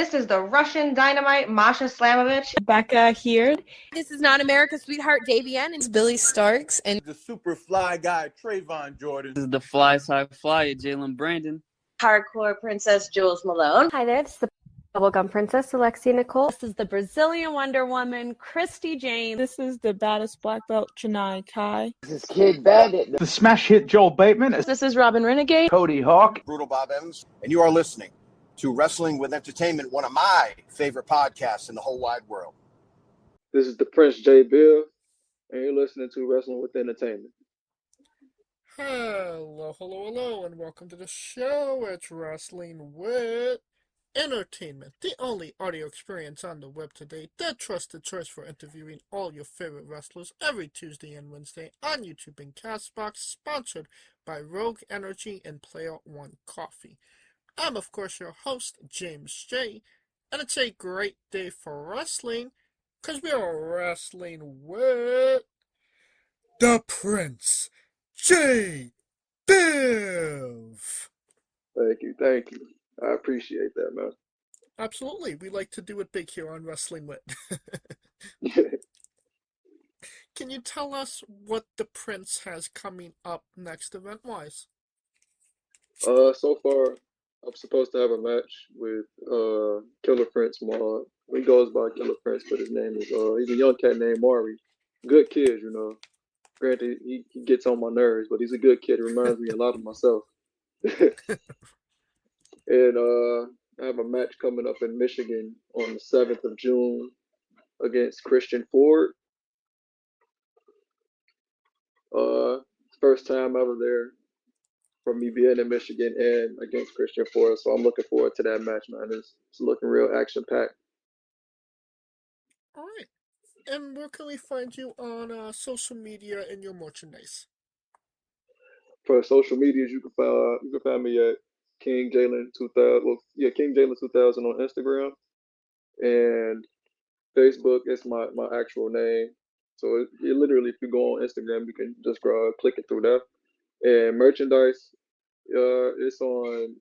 This is the Russian Dynamite, Masha Slamovich. Becca here. This is not America's Sweetheart, Davian. And It's Billy Starks. And the super fly guy, Trayvon Jordan. This is the fly side flyer, Jalen Brandon. Hardcore Princess, Jules Malone. Hi there, this is the Bubblegum Princess, Alexia Nicole. This is the Brazilian Wonder Woman, Christy James. This is the baddest black belt, Chennai Kai. This is Kid Bandit. The smash hit Joel Bateman. This is Robin Renegade. Cody Hawk. Brutal Bob Evans. And you are listening to Wrestling with Entertainment, one of my favorite podcasts in the whole wide world. This is the Prince J. Bill, and you're listening to Wrestling with Entertainment. Hello, and welcome to the show. It's Wrestling with Entertainment, the only audio experience on the web today, the trusted choice for interviewing all your favorite wrestlers every Tuesday and Wednesday on YouTube and Castbox, sponsored by Rogue Energy and Player One Coffee. I'm, of course, your host, James J., and it's a great day for wrestling, because we are wrestling with the Prince J. Biv. Thank you. I appreciate that, man. Absolutely. We like to do it big here on Wrestling With. Can you tell us what the Prince has coming up next event-wise? So far, I'm supposed to have a match with Killer Prince Maud. He goes by Killer Prince, but his name is, he's a young cat named Maury. Good kid, you know. Granted, he gets on my nerves, but he's a good kid. He reminds me a lot of myself. And I have a match coming up in Michigan on the 7th of June against Christian Ford. First time ever there for me being in Michigan and against Christian Ford. So I'm looking forward to that match, man. It's looking real action-packed. All right. And where can we find you on social media and your merchandise? For social medias, you can find me at King Jalen 2000. Well, yeah, King Jalen 2000 on Instagram, and Facebook is my actual name. So it literally, if you go on Instagram, you can just click it through there. And merchandise, it's on,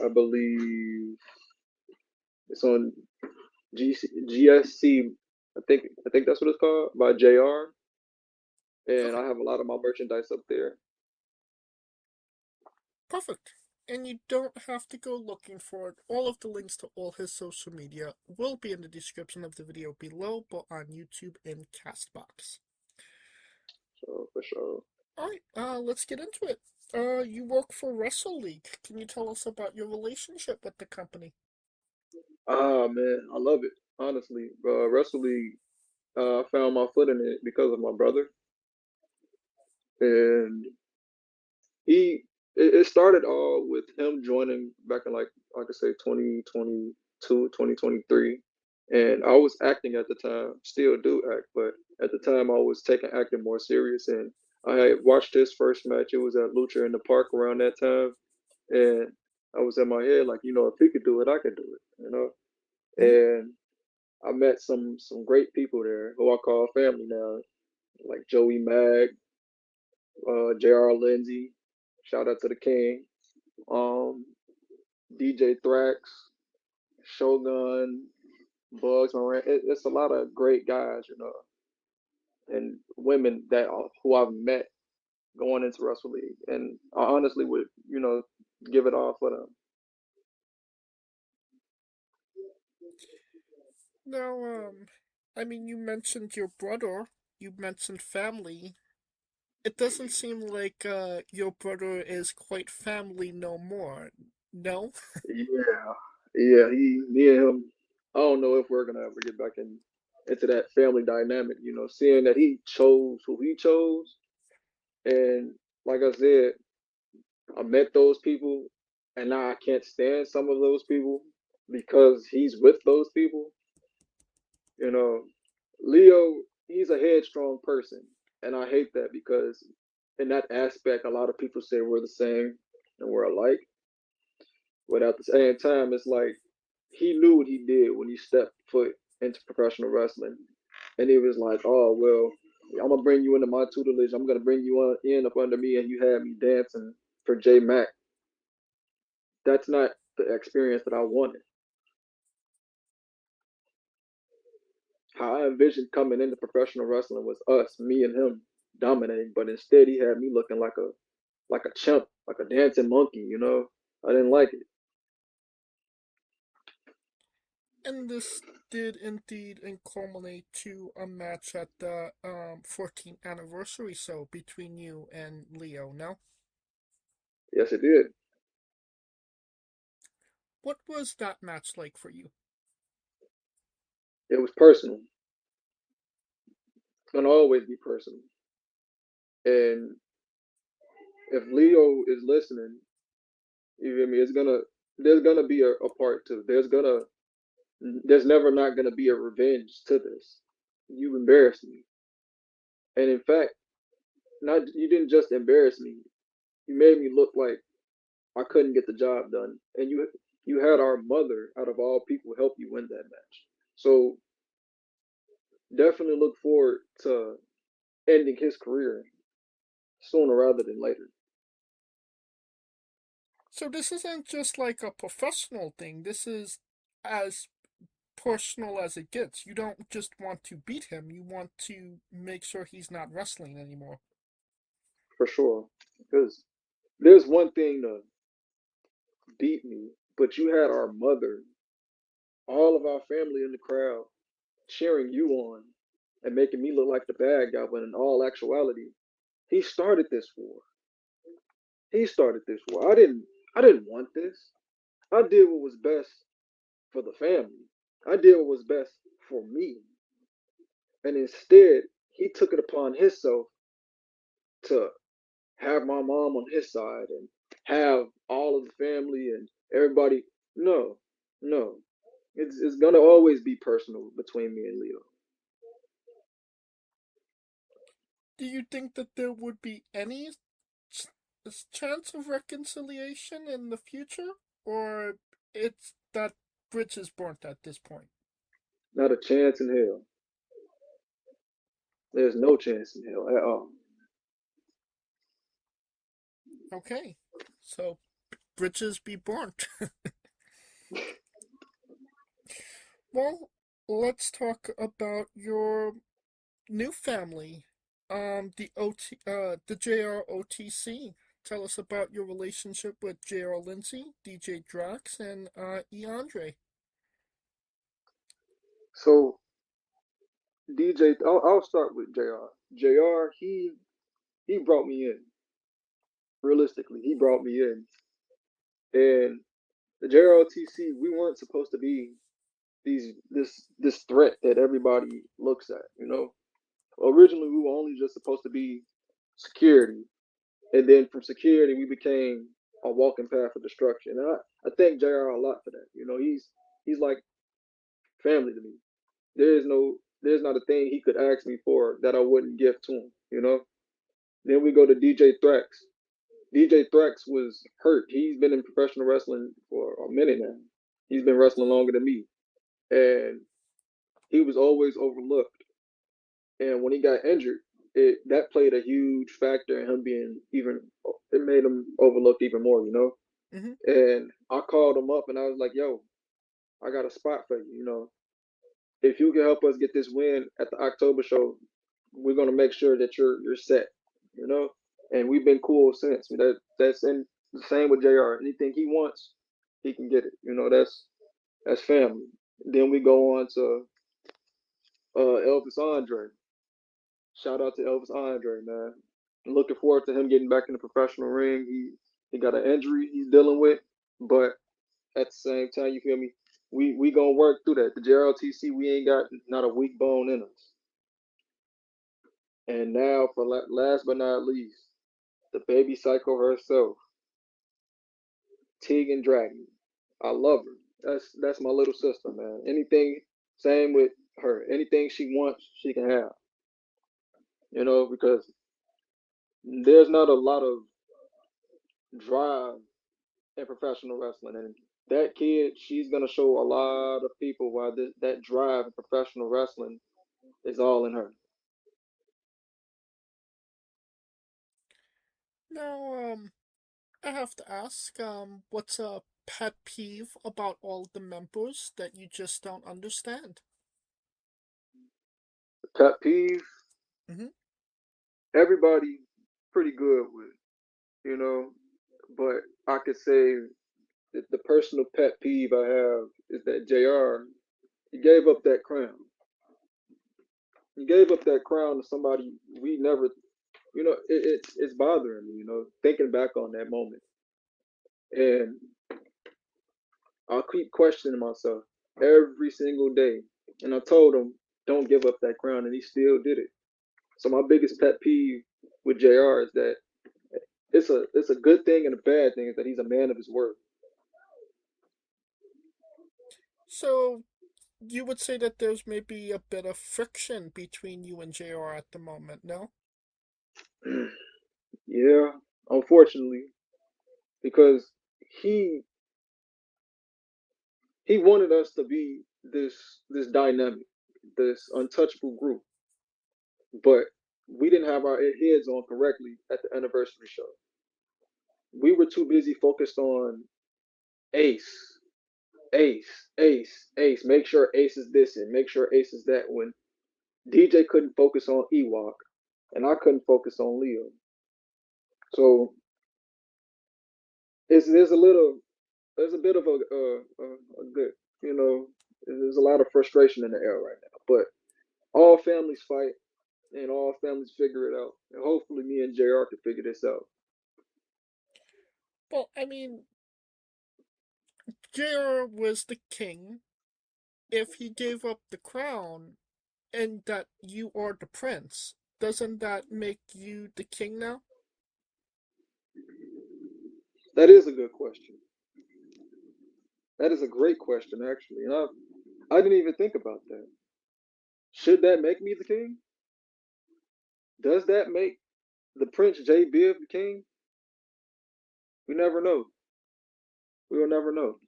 I believe, it's on GSC. I think that's what it's called, by JR. And I have a lot of my merchandise up there. Perfect. And you don't have to go looking for it. All of the links to all his social media will be in the description of the video below, but on YouTube and Castbox. So, for sure. Alright, let's get into it. You work for Wrestle League. Can you tell us about your relationship with the company? Man, I love it. Honestly, Wrestle League, I found my foot in it because of my brother. And it started all with him joining back in, like I could say, 2022, 2023. And I was acting at the time, still do act, but at the time I was taking acting more serious. And I had watched his first match. It was at Lucha in the Park around that time. And I was in my head like, you know, if he could do it, I could do it, you know? And I met some great people there who I call family now, like Joey Mag, JR Lindsey, shout out to the King, DJ Thrax, Shogun, Bugs Moran. It's a lot of great guys, you know, and women who I've met going into Wrestle League, and I honestly would, you know, give it all for them. Now, I mean, you mentioned your brother, you mentioned family. It doesn't seem like your brother is quite family no more, no? Yeah, me and him, I don't know if we're gonna ever get back into that family dynamic, you know, seeing that he chose who he chose. And like I said, I met those people, and now I can't stand some of those people because he's with those people. You know, Leo, he's a headstrong person, and I hate that because in that aspect, a lot of people say we're the same and we're alike. But at the same time, it's like he knew what he did when he stepped foot into professional wrestling. And he was like, oh, well, I'm going to bring you into my tutelage. I'm going to bring you in up under me, and you had me dancing for J Mac. That's not the experience that I wanted. how I envisioned coming into professional wrestling was us, me and him dominating, but instead he had me looking like a chimp, like a dancing monkey, you know. I didn't like it. And this did indeed culminate to a match at the 14th anniversary, so between you and Leo, no? Yes, it did. What was that match like for you? It was personal. It's gonna always be personal. And if Leo is listening, you hear me, there's gonna be a part two. There's never not gonna be a revenge to this. You embarrassed me. And in fact, not you didn't just embarrass me, you made me look like I couldn't get the job done. And you had our mother, out of all people, help you win that match. So definitely look forward to ending his career sooner rather than later. So this isn't just like a professional thing. This is as personal as it gets. You don't just want to beat him. You want to make sure he's not wrestling anymore. For sure. Because there's one thing to beat me, but you had our mother, all of our family in the crowd cheering you on and making me look like the bad guy when in all actuality, he started this war. He started this war. I didn't want this. I did what was best for the family. I did what was best for me. And instead, he took it upon himself to have my mom on his side and have all of the family and everybody. No, no. It's gonna always be personal between me and Leo. Do you think that there would be any chance of reconciliation in the future? Or it's that bridge is burnt at this point? Not a chance in hell. There's no chance in hell at all. Okay, so bridges be burnt. Well, let's talk about your new family, the JROTC. Tell us about your relationship with JR Lindsey, DJ Drax, and E. Andre. So DJ, I'll start with JR. JR, he brought me in. Realistically, he brought me in, and the JROTC, we weren't supposed to be this threat that everybody looks at. You know, originally we were only just supposed to be security, and then from security we became a walking path of destruction. And I thank JR a lot for that. You know, he's like family to me. There's not a thing he could ask me for that I wouldn't give to him. You know. Then we go to DJ Thrax. DJ Thrax was hurt. He's been in professional wrestling for a minute now. He's been wrestling longer than me, and he was always overlooked. And when he got injured, that played a huge factor in him being even. It made him overlooked even more, you know. Mm-hmm. And I called him up, and I was like, "Yo, I got a spot for you. You know, if you can help us get this win at the October show, we're gonna make sure that you're set. You know." And we've been cool since. That's in the same with JR. Anything he wants, he can get it. You know, that's family. Then we go on to Elvis Andre. Shout out to Elvis Andre, man. I'm looking forward to him getting back in the professional ring. He got an injury he's dealing with, but at the same time, you feel me? We gonna work through that. The JROTC, we ain't got not a weak bone in us. And now, for last but not least, the baby psycho herself, Tegan Dragon. I love her. That's my little sister, man. Anything, same with her. Anything she wants, she can have. You know, because there's not a lot of drive in professional wrestling, and that kid, she's gonna show a lot of people why that drive in professional wrestling is all in her. Now, I have to ask, what's a pet peeve about all the members that you just don't understand? Pet peeve. Mm-hmm. Everybody pretty good with, but I could say that the personal pet peeve I have is that JR, he gave up that crown. He gave up that crown to somebody we never, it's bothering me, thinking back on that moment. And I'll keep questioning myself every single day. And I told him, don't give up that crown, and he still did it. So my biggest pet peeve with JR is that it's a good thing and a bad thing is that he's a man of his word. So you would say that there's maybe a bit of friction between you and JR at the moment, no? Yeah, unfortunately, because he wanted us to be this dynamic, this untouchable group, but we didn't have our heads on correctly at the anniversary show. We were too busy focused on Ace, Ace, Ace, Ace. Make sure Ace is this and make sure Ace is that. When DJ couldn't focus on Ewok, and I couldn't focus on Leo. So there's a bit of a good, there's a lot of frustration in the air right now. But all families fight, and all families figure it out. And hopefully, me and JR can figure this out. Well, I mean, JR was the king. If he gave up the crown and that you are the prince, doesn't that make you the king now? That is a good question. That is a great question, actually. And I didn't even think about that. Should that make me the king? Does that make the Prince J. Biv the king? We never know. We will never know.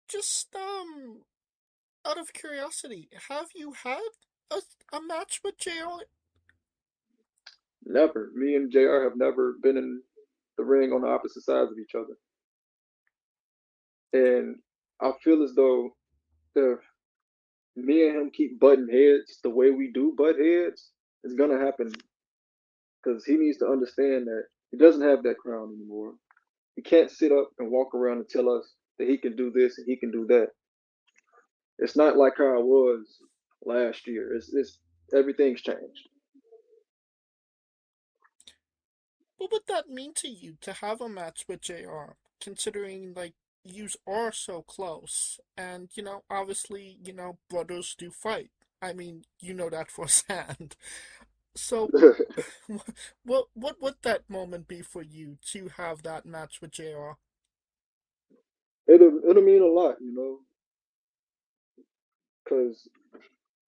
Just out of curiosity, have you had a match with JR? Never. Me and JR have never been in the ring on the opposite sides of each other. And I feel as though if me and him keep butting heads the way we do butt heads, it's gonna happen. Because he needs to understand that he doesn't have that crown anymore. He can't sit up and walk around and tell us that he can do this and he can do that. It's not like how it was last year. It's everything's changed. What would that mean to you to have a match with JR, considering like yous are so close, and obviously brothers do fight. I mean, you know that firsthand. So, what would that moment be for you to have that match with JR? It'll mean a lot, because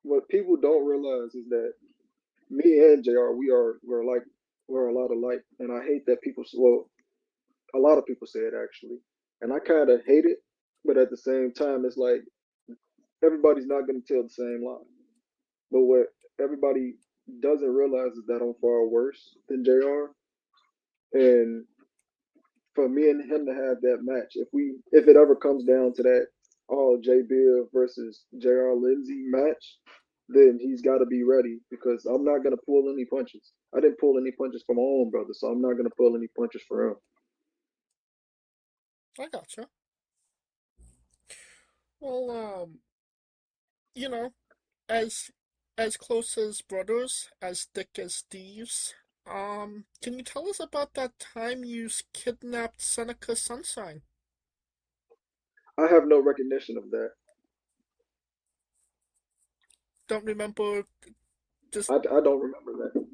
what people don't realize is that me and JR, we're a lot alike, and I hate that a lot of people say it actually, and I kind of hate it, but at the same time, it's like everybody's not going to tell the same lie. But what everybody doesn't realize is that I'm far worse than JR, and for me and him to have that match, if it ever comes down to that J Bill versus JR Lindsey match, then he's got to be ready because I'm not gonna pull any punches. I didn't pull any punches for my own brother, so I'm not gonna pull any punches for him. I gotcha. Well, as close as brothers, as thick as thieves. Can you tell us about that time you kidnapped Seneca Sunshine? I have no recognition of that. Don't remember. I don't remember that.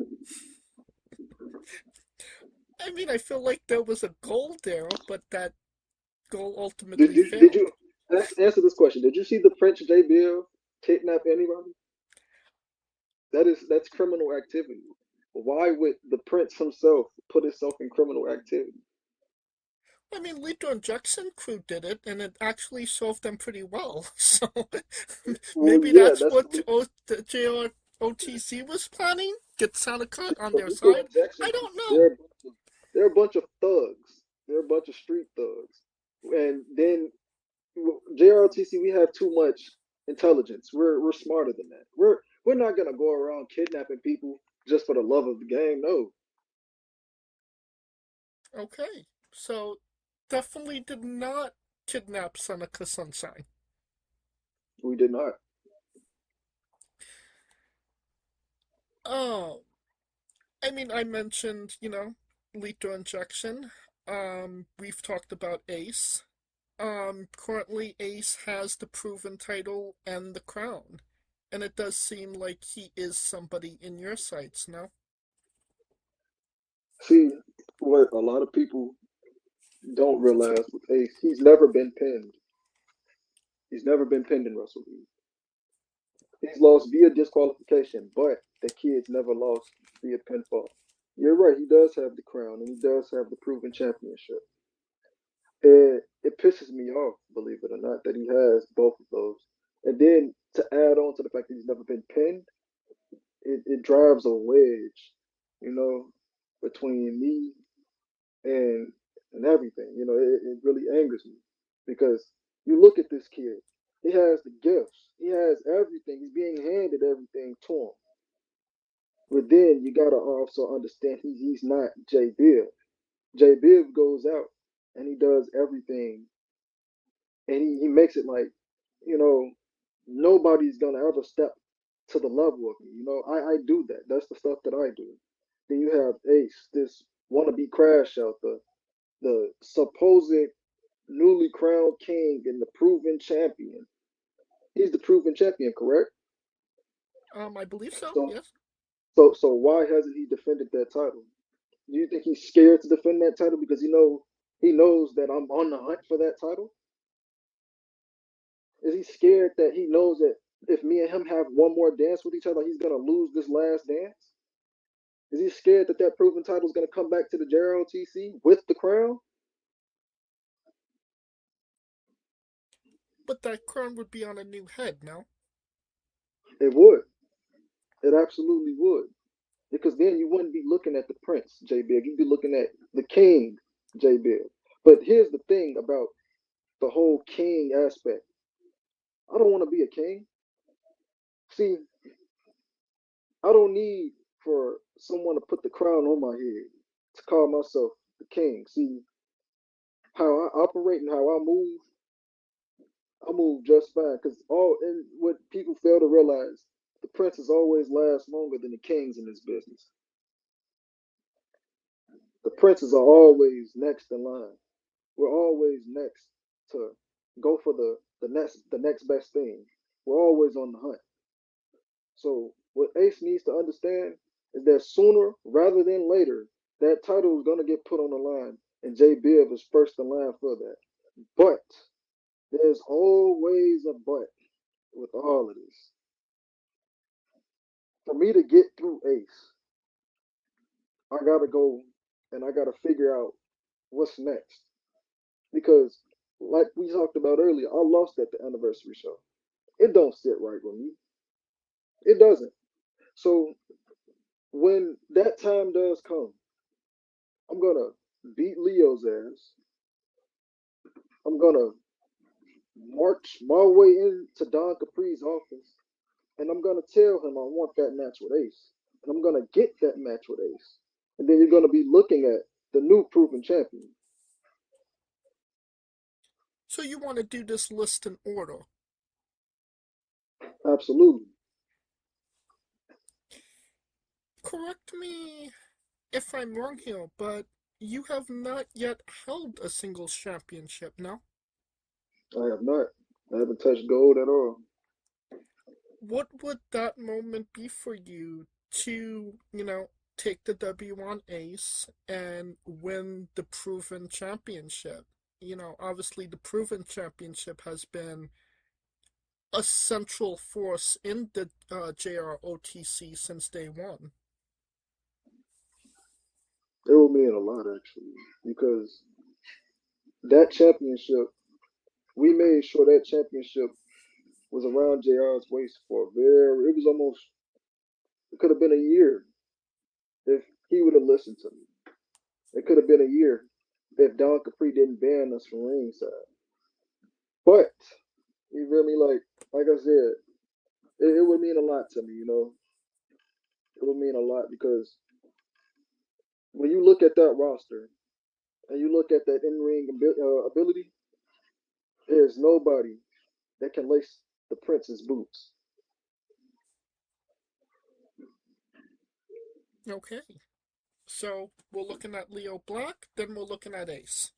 I mean, I feel like there was a goal there, but that goal ultimately failed. Did you answer this question? Did you see the French J. Bill kidnap anybody? That's criminal activity. Why would the prince himself put himself in criminal activity? I mean, Lito and Jackson crew did it, and it actually served them pretty well. So maybe that's what the JROTC was planning. Get Seneca on their side. I don't know. They're a bunch of thugs. They're a bunch of street thugs. And then JROTC, we have too much intelligence. We're smarter than that. We're not gonna go around kidnapping people just for the love of the game. No, Okay, so definitely did not kidnap Seneca Sunshine. we did not. Oh, I mean, I mentioned, lethal injection. We've talked about Ace. Currently Ace has the proven title and the crown. And it does seem like he is somebody in your sights now. See, what a lot of people don't realize with Ace, he's never been pinned. He's never been pinned in Wrestle League. He's lost via disqualification, but the kid's never lost via pinfall. You're right, he does have the crown and he does have the proven championship. It pisses me off, believe it or not, that he has both of those. And then to add on to the fact that he's never been pinned, it drives a wedge, between me and everything. It really angers me because you look at this kid. He has the gifts. He has everything. He's being handed everything to him. But then you gotta also understand he's not J Biv. J Biv goes out and he does everything, and he makes it like, nobody's gonna ever step to the level of me. I do that. That's the stuff that I do. Then you have Ace, this wannabe crash out, the supposed newly crowned king and the proven champion. He's the proven champion, correct? I believe so, So, yes. so why hasn't he defended that title? Do you think he's scared to defend that title because he knows that I'm on the hunt for that title? Is he scared that he knows that if me and him have one more dance with each other, he's gonna lose this last dance? Is he scared that that proven title is gonna come back to the JROTC with the crown? But that crown would be on a new head now. It would. It absolutely would. Because then you wouldn't be looking at the prince, J Big. You'd be looking at the king, J Big. But here's the thing about the whole king aspect. I don't want to be a king. See, I don't need for someone to put the crown on my head to call myself the king. See, how I operate and how I move just fine. Because and what people fail to realize, the princes always last longer than the kings in this business. The princes are always next in line. We're always next to go for the next best thing. We're always on the hunt. So what Ace needs to understand is that sooner rather than later, that title is gonna get put on the line, and J Biv is first in line for that. But there's always a but with all of this. For me to get through Ace, I gotta go and I gotta figure out what's next. Because like we talked about earlier, I lost at the anniversary show. It don't sit right with me. It doesn't. So when that time does come, I'm gonna beat Leo's ass. I'm gonna march my way into Don Capri's office, and I'm gonna tell him I want that match with Ace, and I'm gonna get that match with Ace, and then you're gonna be looking at the new proven champion. So you want to do this list in order? Absolutely. Correct me if I'm wrong here, but you have not yet held a singles championship, no? I have not. I haven't touched gold at all. What would that moment be for you to, take the W on Ace and win the proven championship? Obviously the proven championship has been a central force in the JROTC since day one. It will mean a lot actually, because that championship, we made sure that championship was around JR's waist for it was almost, it could have been a year if he would have listened to me. It could have been a year if Don Capri didn't ban us from ringside. But you feel me? Like like I said, it would mean a lot to me. It would mean a lot because when you look at that roster and you look at that in-ring ability, there's nobody that can lace the Prince's boots. Okay. So we're looking at Leo Black, then we're looking at Ace.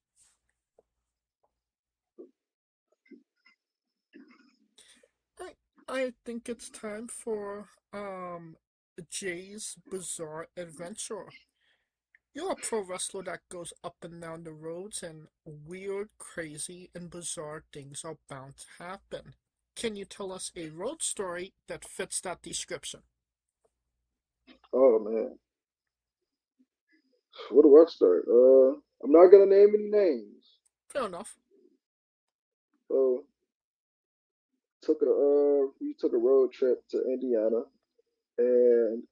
I think it's time for Jay's Bizarre Adventure. You're a pro wrestler that goes up and down the roads, and weird, crazy, and bizarre things are bound to happen. Can you tell us a road story that fits that description? Oh man, where do I start? I'm not gonna name any names. Fair enough. So we took a road trip to Indiana, and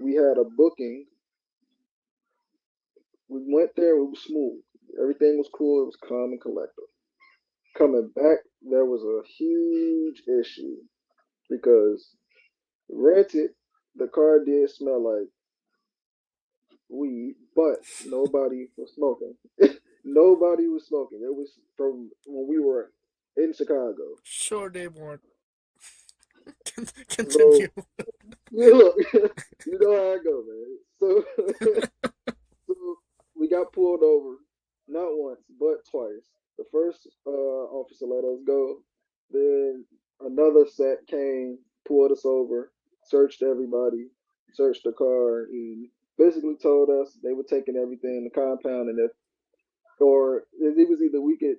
we had a booking. We went there, it was smooth. Everything was cool, it was calm and collected. Coming back, there was a huge issue because granted, the car did smell like weed, but nobody was smoking. Nobody was smoking. It was from when we were in Chicago. Sure, they weren't. So, Continue. yeah, look, you know how I go, man. So, so we got pulled over, not once, but twice. The first officer let us go. Then another set came, pulled us over, searched everybody, searched the car, and basically told us they were taking everything in the compound, and it was either we could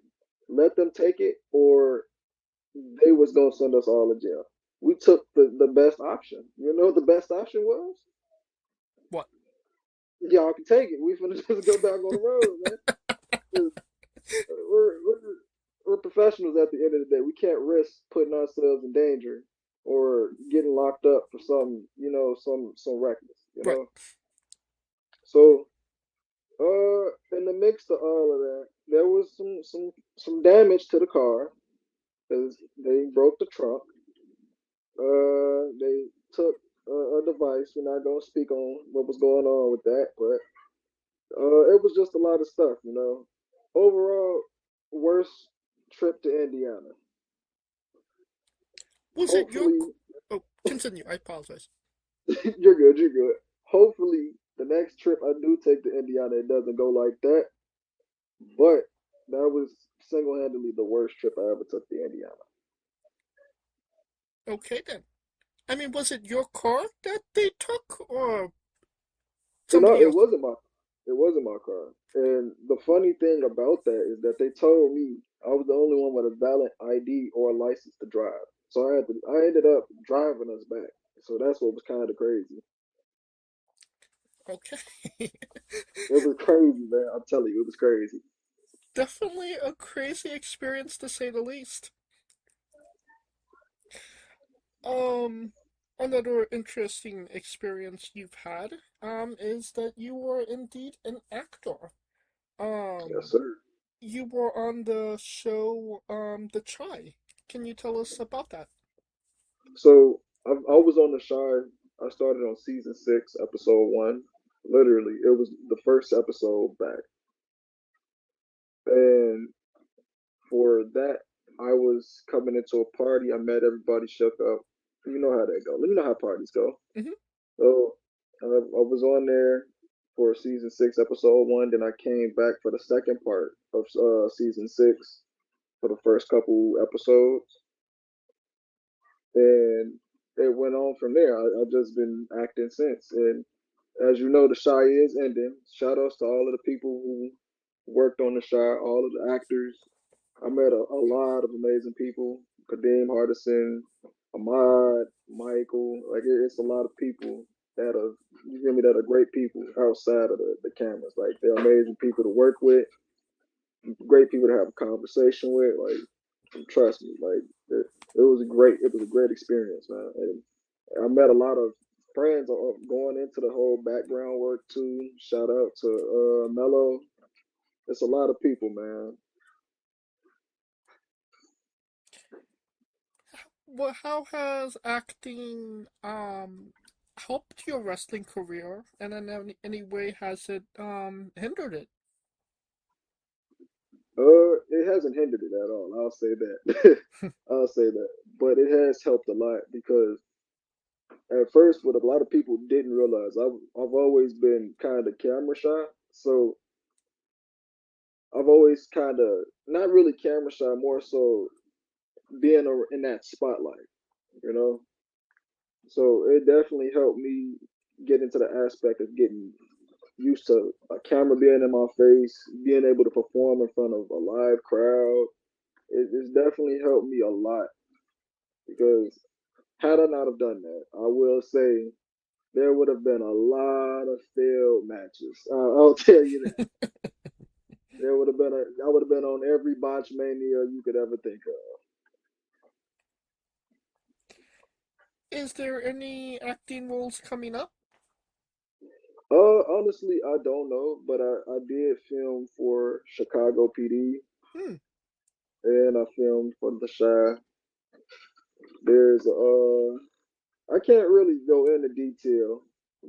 let them take it or they was gonna send us all to jail. We took the best option. You know what the best option was? What? Y'all can take it. We finna just go back on the road, man. We're professionals at the end of the day. We can't risk putting ourselves in danger or getting locked up for some reckless, Right. So, in the mix of all of that, there was some damage to the car because they broke the trunk. They took a device. We're not gonna speak on what was going on with that, but it was just a lot of stuff. Overall, worst trip to Indiana. Was it your... Hopefully, Oh, continue. I apologize. you're good. You're good. Hopefully, the next trip I do take to Indiana, it doesn't go like that. But that was single-handedly the worst trip I ever took to Indiana. Okay, then. I mean, was it your car that they took, or So no, somebody else? It wasn't my car. And the funny thing about that is that they told me I was the only one with a valid ID or a license to drive. So I ended up driving us back. So that's what was kind of crazy. Okay. It was crazy, man. I'm telling you, it was crazy. Definitely a crazy experience, to say the least. Another interesting experience you've had, is that you were indeed an actor. Yes, sir. You were on the show, The Try. Can you tell us about that? So I was on the show. I started on season 6, episode 1. Literally, it was the first episode back. And for that, I was coming into a party. I met everybody, shook up. You know how that go. You know how parties go. Mhm. So I was on there for season 6, episode 1. Then I came back for the second part of season 6 for the first couple episodes, and it went on from there. I've just been acting since, and as you know, the Shy is ending. Shout outs to all of the people who worked on the Shy, all of the actors. I met a lot of amazing people. Kadeem Hardison, Ahmad, Michael. Like it's a lot of people that are you hear me that are great people outside of the cameras. Like they're amazing people to work with, great people to have a conversation with. Like trust me, like it was a great experience, man. And I met a lot of friends going into the whole background work too. Shout out to Mello. It's a lot of people, man. Well, how has acting helped your wrestling career, and in any way has it hindered it? It hasn't hindered it at all. I'll say that. I'll say that. But it has helped a lot because at first, what a lot of people didn't realize, I've always been kind of camera shy. So I've always kind of not really camera shy, more so being in that spotlight, you know. So it definitely helped me get into the aspect of getting used to a camera being in my face, being able to perform in front of a live crowd. It's definitely helped me a lot because had I not have done that, I will say there would have been a lot of failed matches. I'll tell you that. There would have been I would have been on every botch mania you could ever think of. Is there any acting roles coming up? Honestly, I don't know, but I did film for Chicago PD, Hmm. and I filmed for The Shy. There's I can't really go into detail,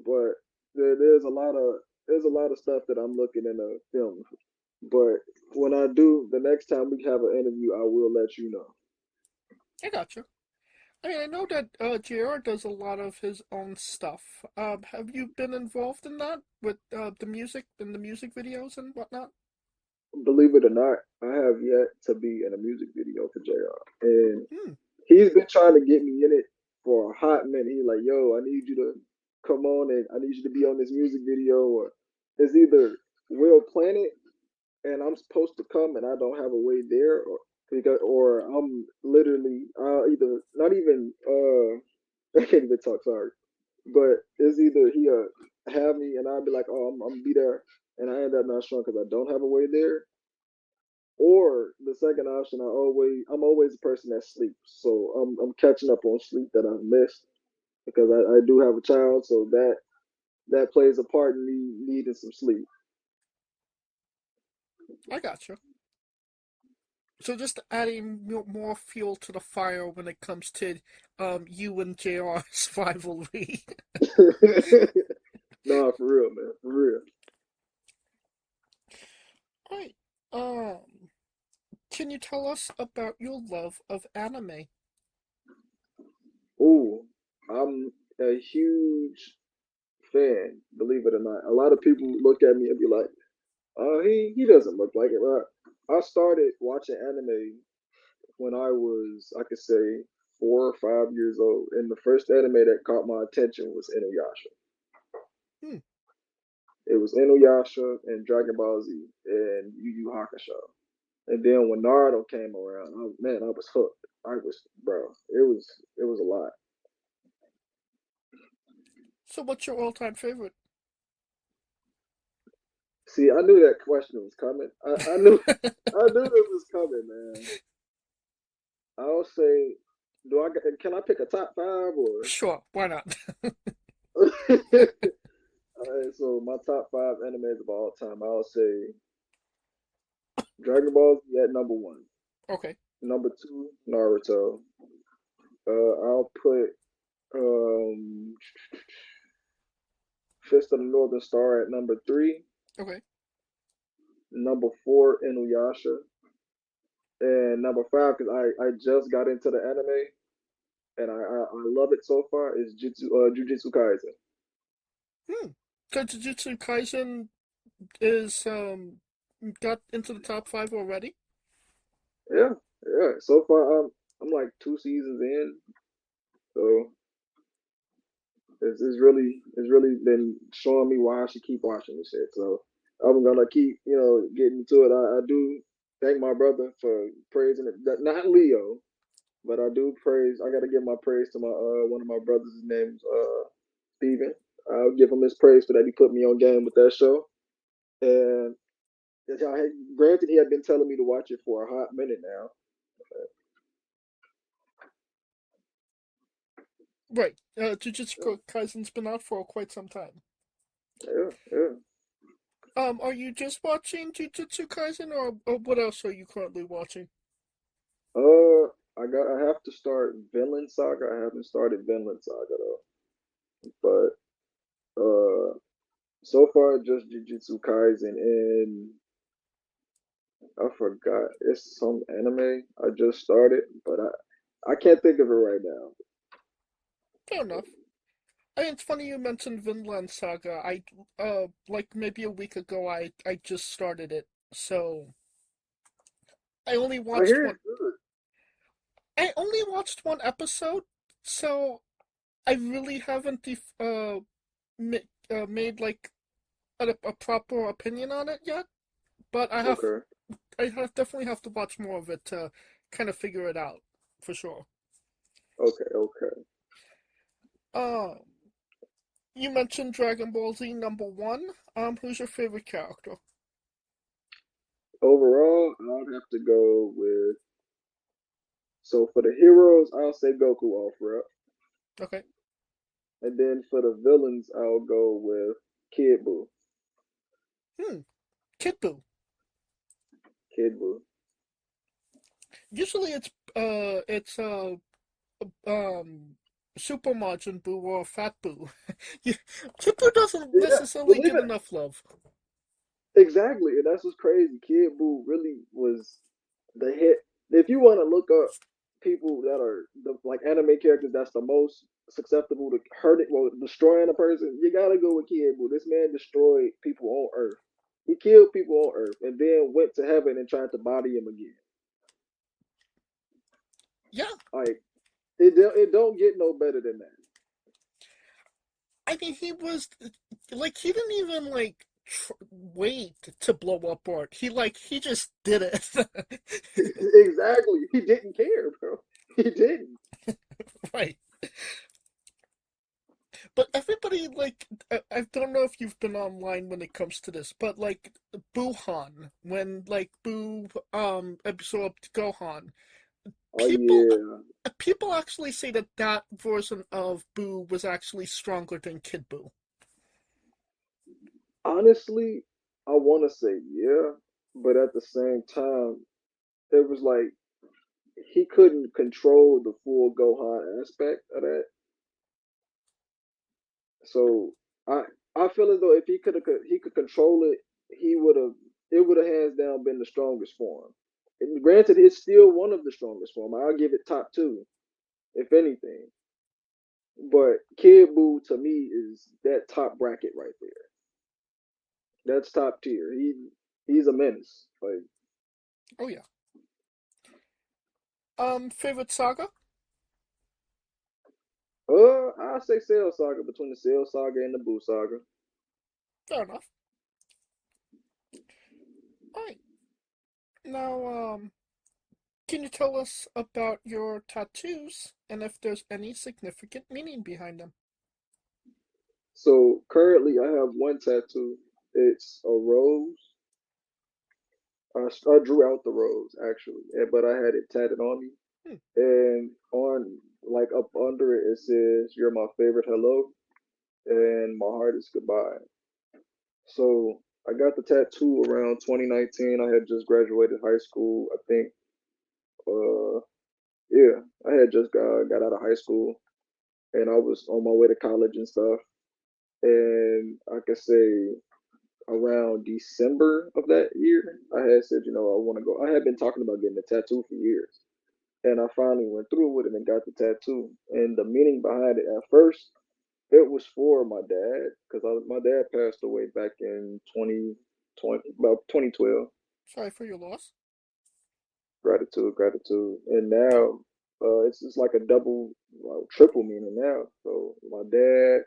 but there's a lot of stuff that I'm looking into film. But when I do, the next time we have an interview, I will let you know. I gotcha. I mean, I know that JR does a lot of his own stuff. Have you been involved in that with the music and the music videos and whatnot? Believe it or not, I have yet to be in a music video for JR. And Hmm. he's been trying to get me in it for a hot minute. He's like, yo, I need you to come on and I need you to be on this music video. Or it's either we'll plan it and I'm supposed to come and I don't have a way there, or I'm literally either not even I can't even talk, sorry. But it's either he'll have me and I'll be like, oh, I'm be there, and I end up not showing because I don't have a way there. Or the second option, I'm always a person that sleeps, so I'm catching up on sleep that I've missed because I do have a child, so that plays a part in me needing some sleep. I gotcha. So just adding more fuel to the fire when it comes to you and JR's rivalry. Nah, for real, man, for real. Right. Can you tell us about your love of anime? Ooh, I'm a huge fan, believe it or not. A lot of people look at me and be like, "Oh, he doesn't look like it." Right? I started watching anime when I was, I could say, 4 or 5 years old, and the first anime that caught my attention was Inuyasha. Hmm. It was Inuyasha and Dragon Ball Z and Yu Yu Hakusho. And then when Naruto came around, I was hooked. Bro, it was a lot. So what's your all-time favorite? See, I knew that question was coming. I knew I knew it was coming, man. I'll say, can I pick a top five or? Sure, why not? All right, so my top five animes of all time, I'll say Dragon Ball Z at number one. Okay. Number two, Naruto. I'll put um, Fist of the Northern Star at number three. Okay. Number four, Inuyasha. And number five, because I just got into the anime and I love it so far, is Jujutsu Kaisen. So Jujutsu Kaisen is got into the top 5 already? Yeah, yeah. So far, I'm like 2 seasons in, so it's really been showing me why I should keep watching this shit. So I'm gonna keep getting to it. I do thank my brother for praising it. Not Leo, but I do praise. I gotta give my praise to my one of my brothers. His name's Steven. I'll give him his praise for that. He put me on game with that show, and granted, he had been telling me to watch it for a hot minute now. Right. Jujutsu Kaisen's been out for quite some time. Yeah, yeah. Are you just watching Jujutsu Kaisen, or what else are you currently watching? I have to start Vinland Saga. I haven't started Vinland Saga though. But so far just Jujutsu Kaisen, and I forgot. It's some anime I just started, but I can't think of it right now. Fair enough. I mean, it's funny you mentioned Vinland Saga. Like maybe a week ago, I just started it, so I only I watched hear one. it's good. I only watched one episode, so I really haven't made like a proper opinion on it yet. But Okay. definitely have to watch more of it to kind of figure it out for sure. Okay. Uh, you mentioned Dragon Ball Z #1. Who's your favorite character? Overall, I'd have to go with. So for the heroes, I'll say Goku off rep, Okay. and then for the villains, I'll go with Kid Buu. Kid Buu. Kid Buu. Usually it's um Super Majin Buu or Fat Buu. Kid Buu doesn't Yeah, necessarily believe get it. enough love. Exactly, and that's what's crazy. Kid Buu really was the hit. If you want to look up people that are like anime characters that's the most susceptible to hurting, well, destroying a person, you gotta go with Kid Buu. This man destroyed people on Earth. He killed people on Earth and then went to heaven and tried to body him again. Yeah, Like it don't get no better than that. I mean he was like he didn't even like wait to blow up Earth. He just did it. Exactly. He didn't care, bro. He didn't. Right. But everybody like I don't know if you've been online when it comes to this, but like Buhan when like Buu absorbed Gohan, Oh people yeah. people actually say that that version of Buu was actually stronger than Kid Buu. Honestly, I want to say yeah, but at the same time, it was like he couldn't control the full Gohan aspect of that. So I feel as though if he could control it, he would have it would have hands down been the strongest form. And granted, it's still one of the strongest form. I'll give it top two, if anything. But Kid Buu to me is that top bracket right there. That's top tier. He's a menace. Like Oh yeah. Favorite saga? I say Cell Saga, between the Cell Saga and the Buu Saga. Fair enough. Alright. Now, can you tell us about your tattoos and if there's any significant meaning behind them? So currently, I have one tattoo. It's a rose. I drew out the rose actually, but I had it tatted on me, Hmm. and on like up under it, it says "You're my favorite, hello," and "My heart is goodbye." So I got the tattoo around 2019. I had just graduated high school. I think, uh, yeah, I had just got out of high school, and I was on my way to college and stuff. And I could say around December of that year, I had said, I want to go. I had been talking about getting a tattoo for years, and I finally went through with it and got the tattoo. And the meaning behind it, at first, it was for my dad because my dad passed away back in 2020, about 2012. Sorry for your loss. Gratitude, and now it's just like a double, triple meaning now. So my dad,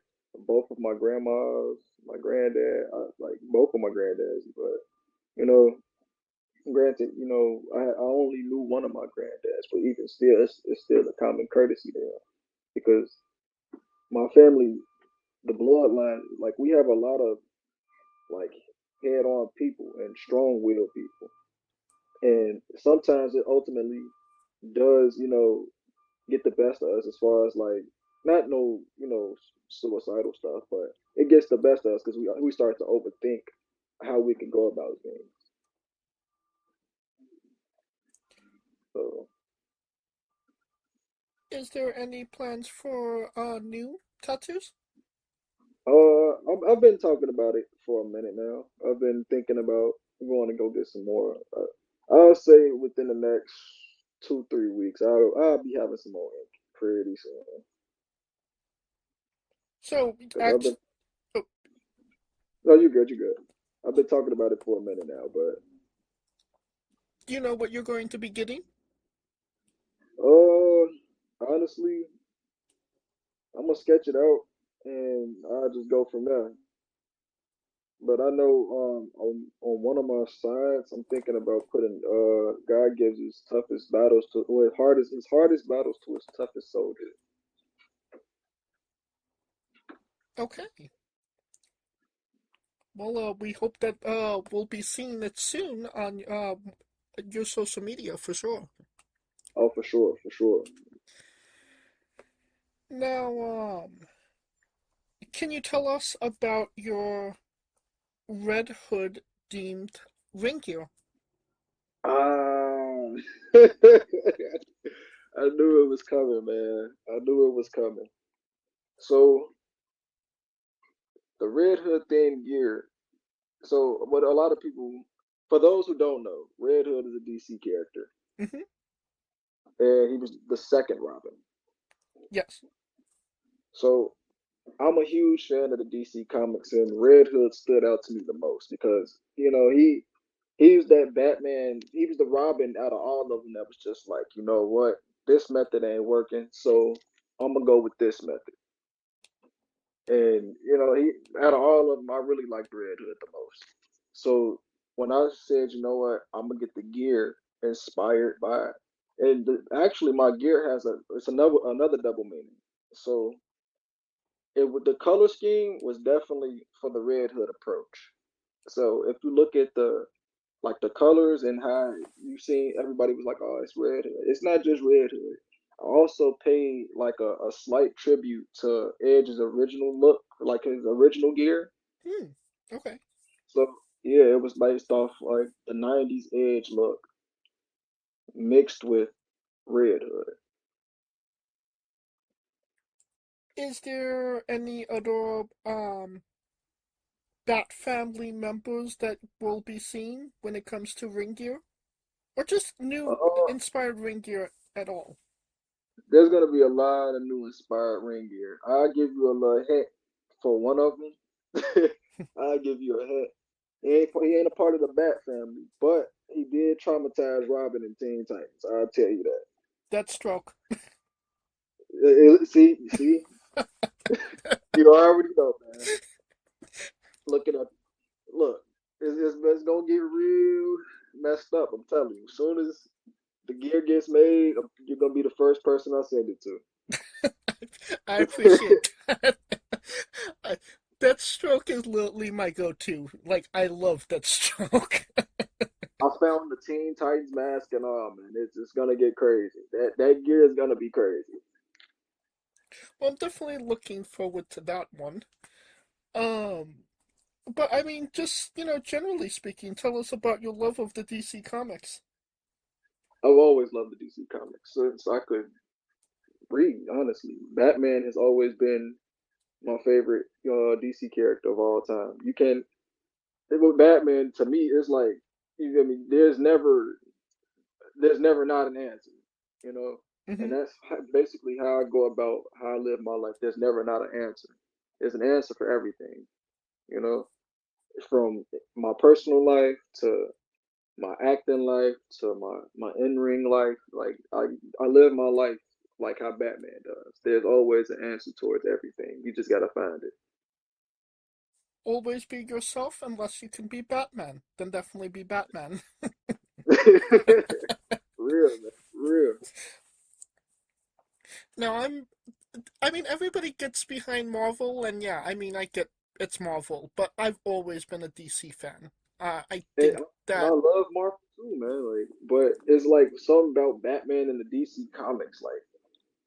both of my grandmas, my granddad, like both of my granddads, but you know, granted, I only knew one of my granddads, but even still, it's still a common courtesy there because my family, the bloodline, like we have a lot of like head-on people and strong-willed people, and sometimes it ultimately does, get the best of us as far as like not no, suicidal stuff, but it gets the best of us because we start to overthink how we can go about things. So Is there any plans for new tattoos? I've been talking about it for a minute now. I've been thinking about going to go get some more. I'll say within the next 2-3 weeks, I'll be having some more ink pretty soon. So, 'Cause I've been. oh, No, you're good. You're good. I've been talking about it for a minute now, but do you know what you're going to be getting? honestly, I'm gonna sketch it out and I'll just go from there. But I know on one of my sides, I'm thinking about putting God gives his toughest battles to or his hardest battles to his toughest soldiers. Okay. Well, we hope that we'll be seeing it soon on your social media for sure. Oh, for sure, for sure. Now, can you tell us about your Red Hood themed ring gear? Ah, I knew it was coming, man. I knew it was coming. So the Red Hood theme gear. So what a lot of people, for those who don't know, Red Hood is a DC character, Mm-hmm. and he was the second Robin. Yes. So I'm a huge fan of the DC comics, and Red Hood stood out to me the most because he was that Batman. He was the Robin out of all of them that was just like, you know what, this method ain't working, so I'm gonna go with this method. And he out of all of them, I really liked Red Hood the most. So when I said, you know what, I'm gonna get the gear inspired by it, and actually my gear has it's another double meaning. So the color scheme was definitely for the Red Hood approach. So if you look at the colors and how you see everybody was like, oh, it's Red Hood. It's not just Red Hood. I also paid like a slight tribute to Edge's original look, like his original gear. Okay. So yeah, it was based off like the '90s Edge look mixed with Red Hood. Is there any other Bat family members that we'll be seeing when it comes to ring gear? Or just new Uh, inspired ring gear at all? there's gonna be a lot of new inspired ring gear. I'll give you a little hint for one of them. I'll give you a hint. He ain't a part of the Bat family, but he did traumatize Robin in Teen Titans. I'll tell you that. Deathstroke. See, you already know, man. Look it up. Look, it's gonna get real messed up. I'm telling you. As soon as the gear gets made, you're gonna be the first person I send it to. I appreciate that. Deathstroke is literally my go-to. Like, I love Deathstroke. I found the Teen Titans mask and all, man. It's gonna get crazy. That gear is gonna be crazy. Well, I'm definitely looking forward to that one. But I mean, just, generally speaking, tell us about your love of the DC Comics. I've always loved the DC comics since I could read. Honestly, Batman has always been my favorite DC character of all time. You can with Batman to me, it's like you get me. There's never not an answer, you know, and Mm-hmm. that's basically how I go about how I live my life. There's never not an answer. There's an answer for everything, you know, from my personal life to my acting life to my in ring life. Like I live my life like how Batman does. There's always an answer towards everything. You just gotta find Always be yourself unless you can be Batman. Then definitely be Batman. it. Real, man. Real. Now, I mean, everybody gets behind Marvel, and yeah, I mean, I get it's Marvel, but I've always been a DC fan. I And, think and I that, love Marvel too, man. Like, but it's like something about Batman and the DC comics, like,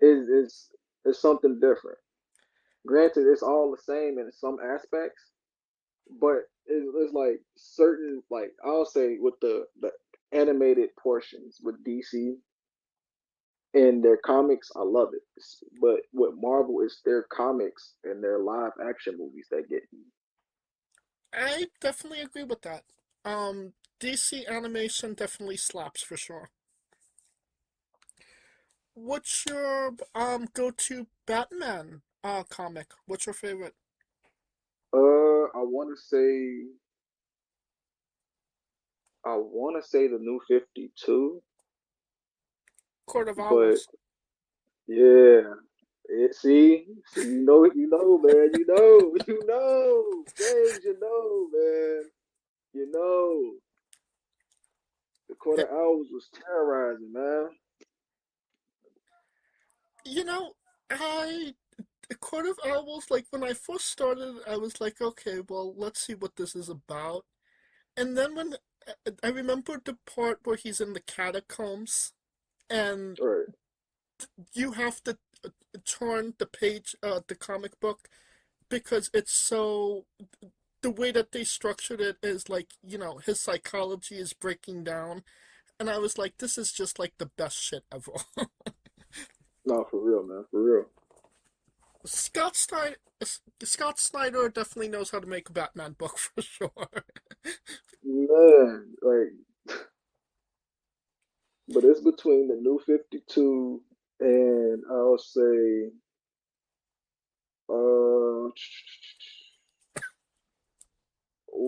is something different. Granted, it's all the same in some aspects, but it's like certain, like I'll say with the animated portions with DC, in their comics, I love it. But with Marvel, it's their comics and their live action movies that get me. I definitely agree with that. DC animation definitely slaps for sure. What's your go-to Batman comic? What's your favorite? I want to say the New 52, Court of but Owls. yeah, you know, man, you know, James, man, you know, the Court of Owls was terrorizing, man. You know, Court of Owls, like when I first started, I was like, okay, well, let's see what this is about. And then when I remember the part where he's in the catacombs and Right. you have to turn the page, the comic book, because it's so. The way that they structured it is like, his psychology is breaking down. And I was like, this is just like the best shit ever. No, for real, man, for real. Scott Snyder definitely knows how to make a Batman book for sure. Man, but it's between the New 52 and I'll say,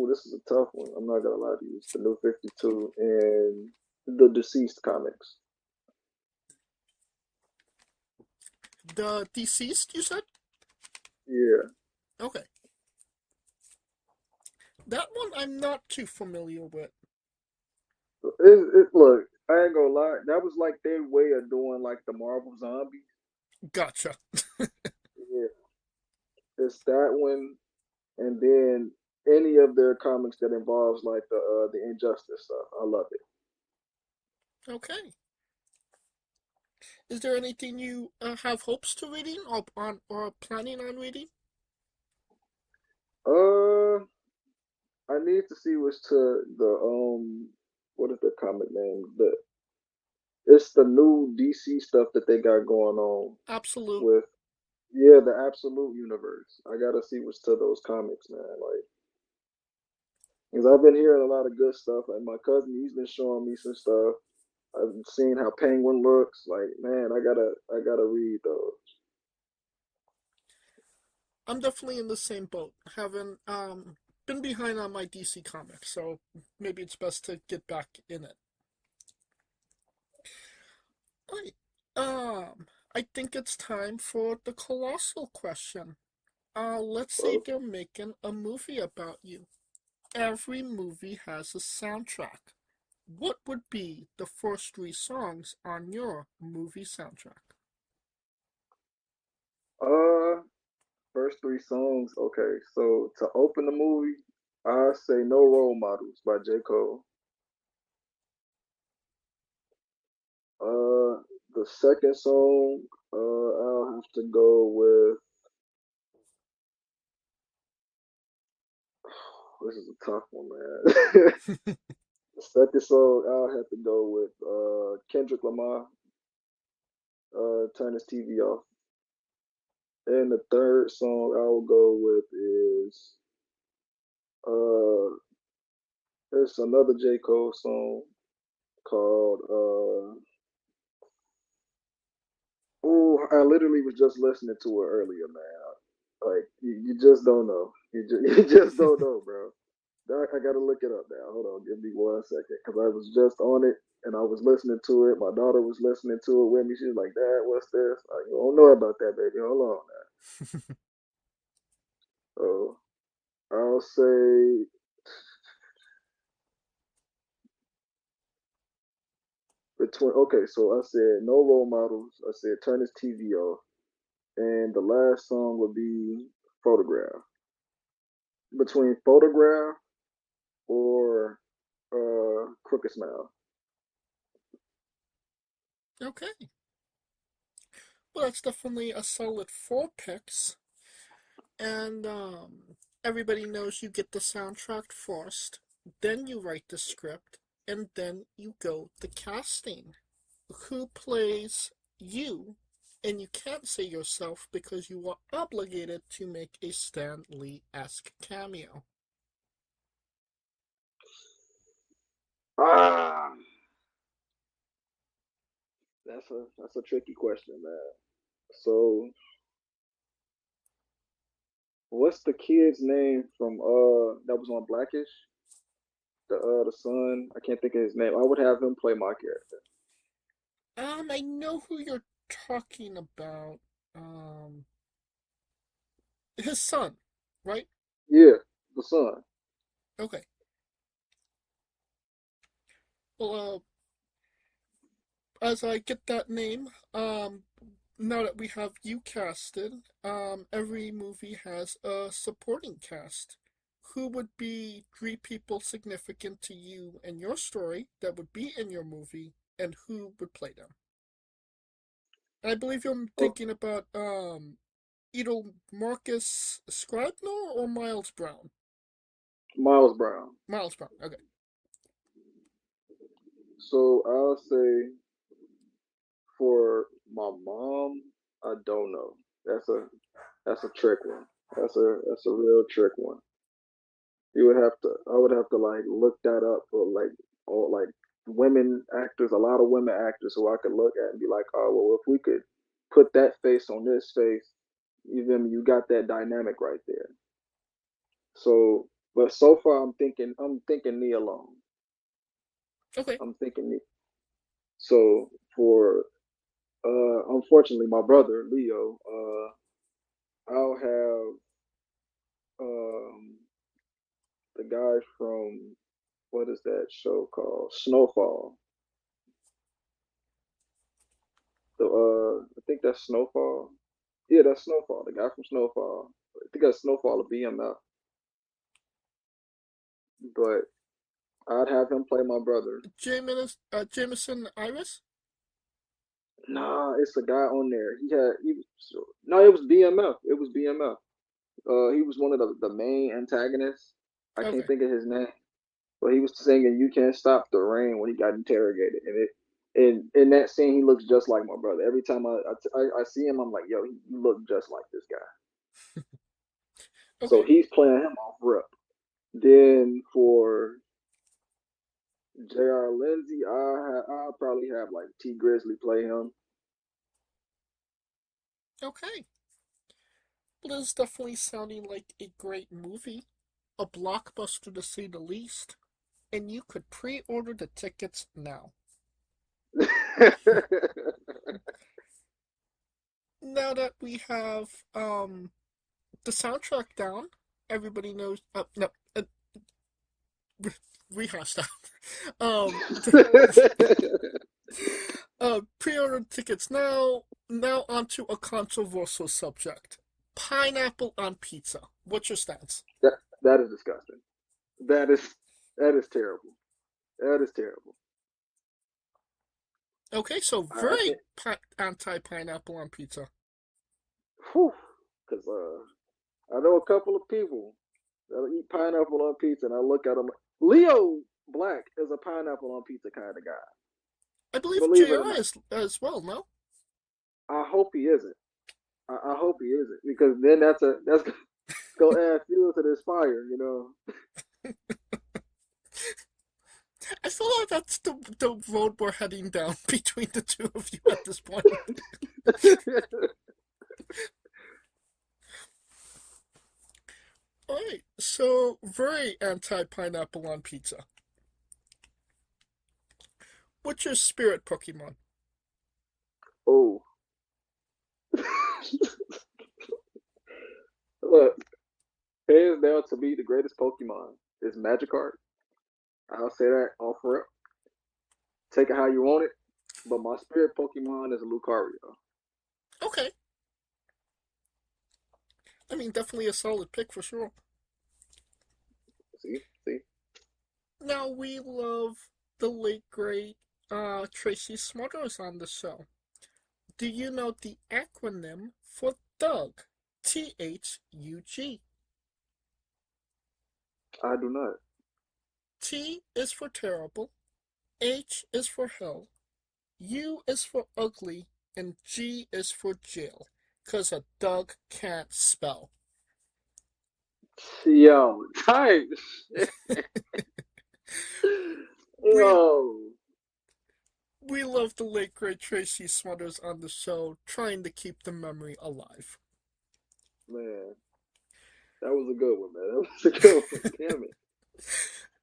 this is a tough one. I'm not gonna lie to you. It's the New 52 and the Deceased comics. The Deceased, you said? Yeah. Okay. That one I'm not too familiar with. Look, I ain't gonna lie. That was like their way of doing like the Marvel Zombies. Gotcha. Yeah. It's that one, and then any of their comics that involves like the Injustice stuff. I love it. Okay. Is there anything you have hopes to reading or planning on reading? I need to see what's to the what is the comic name? It's the new DC stuff that they got going on. Absolute. With the Absolute universe. I gotta see what's to those comics, man. Like, because I've been hearing a lot of good stuff. Like my cousin, he's been showing me some stuff. I've seen how Penguin looks. Like, man, I gotta read those. I'm definitely in the same boat. Haven't been behind on my DC comics, so maybe it's best to get back in it. Alright. I think it's time for the colossal question. Let's say they're making a movie about you. Every movie has a soundtrack. What would be the first 3 songs on your movie soundtrack? First 3 songs. Okay, so to open the movie, I say "No Role Models" by J. Cole. The second song, I'll have to go with. This is a tough one, man. The second song, I'll have to go with Kendrick Lamar. Turn his TV off. And the third song I will go with is it's another J. Cole song called I literally was just listening to it earlier, man. Like you just don't know. You just don't know, bro. I gotta look it up now. Hold on, give me 1 second, because I was just on it and I was listening to it. My daughter was listening to it with me. She was like, "Dad, what's this?" Like, you don't know about that, baby. Hold on now. So I'll say okay, so I said "No Role Models." I said "Turn His TV Off," and the last song would be "Photograph." Between "Photograph" or "Crooked Smile." Okay. Well, that's definitely a solid 4 picks. And everybody knows you get the soundtrack first, then you write the script, and then you go the casting. Who plays you, and you can't say yourself because you are obligated to make a Stan Lee-esque cameo. That's a tricky question, man. So, what's the kid's name from that was on Blackish? The son. I can't think of his name. I would have him play my character. I know who you're talking about. His son, right? Yeah, the son. Okay. Well, as I get that name, now that we have you casted, every movie has a supporting cast. Who would be 3 people significant to you and your story that would be in your movie, and who would play them? And I believe you're thinking about either Marcus Scribner or Miles Brown. Miles Brown. Miles Brown. Okay. So I'll say for my mom, I don't know. That's a trick one. That's a real trick one. I would have to like look that up for like all like women actors, a lot of women actors who I could look at and be like, oh well, if we could put that face on this face, you got that dynamic right there. So, but so far I'm thinking Nia Long. Okay. I'm thinking Nia. So for unfortunately my brother Leo, I'll have the guy from what is that show called? Snowfall. I think that's Snowfall. Yeah, that's Snowfall. The guy from Snowfall. I think that's Snowfall of BMF. But I'd have him play my brother. Jameson Iris? Nah, it's a guy on there. No, it was BMF. It was BMF. He was one of the main antagonists. I can't think of his name, but he was singing "You Can't Stop the Rain" when he got interrogated, and in that scene he looks just like my brother. Every time I see him, I'm like, yo, you look just like this guy. Okay. So he's playing him off rip. Then for JR Lindsey, I'll probably have like T Grizzly play him. Okay. Well, it's definitely sounding like a great movie, a blockbuster to say the least, and you could pre-order the tickets now. Now that we have the soundtrack down, everybody knows. Rehash that. Pre-order tickets now. Now onto a controversial subject: pineapple on pizza. What's your stance? That is disgusting. That is terrible. That is terrible. Okay, so very anti-pineapple on pizza. Whew. Because I know a couple of people that eat pineapple on pizza, and I look at them. Leo Black is a pineapple on pizza kind of guy. I believe JR is as well. No. I hope he isn't. I hope he isn't, because then that's gonna add fuel to this fire, you know. I feel like that's the road we're heading down between the two of you at this point. Alright, so very anti-pineapple on pizza. What's your spirit Pokemon? Oh. Look, hands down to me, the greatest Pokemon is Magikarp. I'll say that off rip. Take it how you want it, but my spirit Pokemon is Lucario. Okay. I mean, definitely a solid pick for sure. See. Now we love the late great Tracy Smothers on the show. Do you know the acronym for Doug? THUG. I do not. T is for terrible, H is for hell, U is for ugly, and G is for jail, 'cause a Doug can't spell. Yo, tight. Yo. We love the late great Tracy Smothers on the show, trying to keep the memory alive. Man, that was a good one, man. That was a good one. Damn it.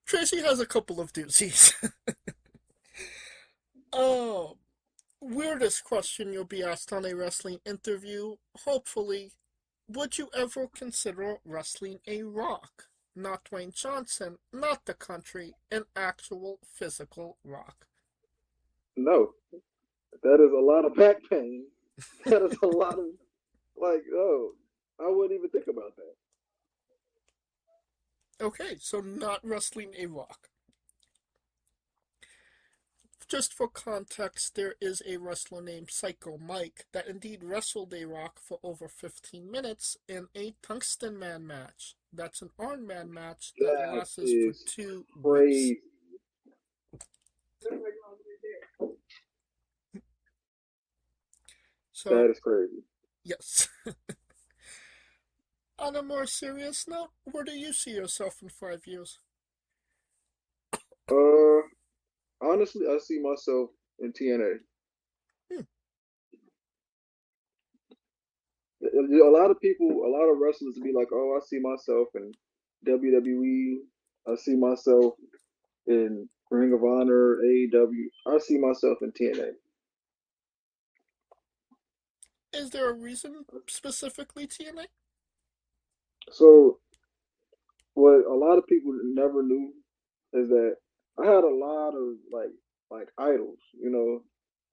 Tracy has a couple of doozies. Weirdest question you'll be asked on a wrestling interview. Hopefully, would you ever consider wrestling a rock? Not Dwayne Johnson, not the country, an actual physical rock. No. That is a lot of back pain. That is a lot of, like, oh, I wouldn't even think about that. Okay, so not wrestling a rock. Just for context, there is a wrestler named Psycho Mike that indeed wrestled a rock for over 15 minutes in a Tungsten Man match. That's an Iron Man match that lasts for 2 weeks. So, that is crazy. Yes. On a more serious note, where do you see yourself in 5 years? Honestly, I see myself in TNA. A lot of people, a lot of wrestlers be like, "Oh, I see myself in WWE. I see myself in Ring of Honor, AEW. I see myself in TNA." Is there a reason specifically TNA? So, what a lot of people never knew is that I had a lot of like idols. You know,